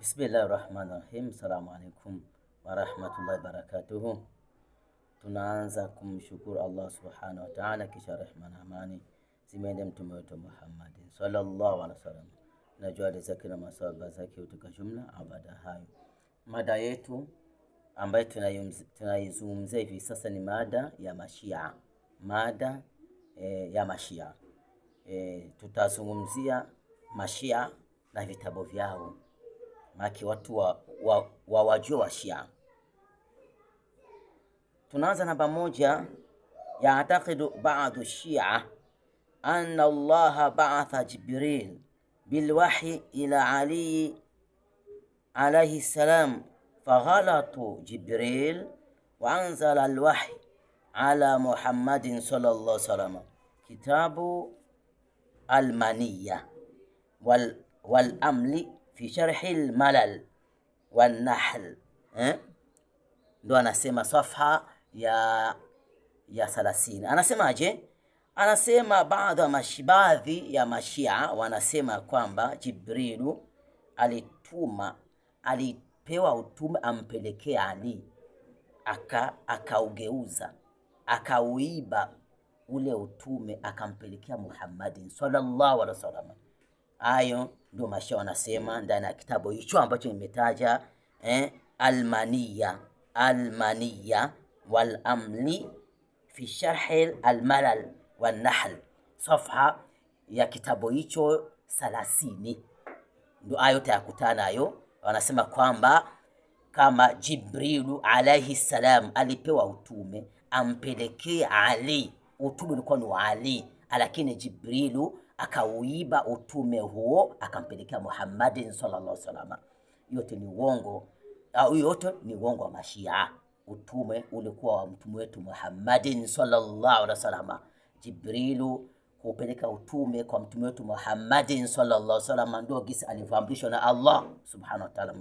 Bismillahirrahmanirrahim. Assalamu alaikum warahmatullahi wabarakatuh. Tunaanza kumshukuru Allah subhanahu wa ta'ala, kisha rehma na amani zimeende mtume wetu Muhammad sallallahu alaihi wasallam na jawadi zake na maswahaba zake kutoka jumla abada hayo. Mada yetu ambayo tunaizungumzia hivi sasa ni mada ya Mashia. Mada ya Mashia. Tutazungumzia Mashia na vitabu vyao. Maki watu wajua wa Shia. Tunaanza namba moja. Ya'taqidu ba'du Shia anna Allah ba'atha Jibril bilwahyi ila Ali alayhi salam, faghalatu Jibril wa anzala alwahyi ala Muhammadin sallallahu alaihi wasallam. Kitabu Almaniya wal amli fi sharhi al-malal wan nahl. Ndo anasema safha ya 30. Anasemaje? Anasema baadhi ya Mashia wanasema kwamba Jibrilu alipewa utume ampelekee Ali, akaugeuza akauiba ule utume akampelekea Muhammadin sallallahu alaihi wasallam. Hayo ndio Mashia wanasema ndani ya kitabu hicho ambacho nimetaja, Almaniya wal amli fi sharhi al-malal wan nahl, safha ya kitabu hicho 30. Ndio hayo tayakutana hayo. Wanasema kwamba kama Jibrilu alayhi salam alipewa utume ampelekee Ali, utume ulikuwa ni wa Ali, lakini Jibrilu akauiba utume huo akampelekea Muhammadin sallallahu alaihi wasallam. Yote ni uongo, yote ni uongo wa Mashia. Utume ulikuwa wa mtume wetu Muhammadin sallallahu alaihi wasallam. Jibrilu kupeleka utume kwa mtume wetu Muhammadin sallallahu alaihi wasallam ndio gisi alivyoamrishwa na Allah subhanahu wa ta'ala.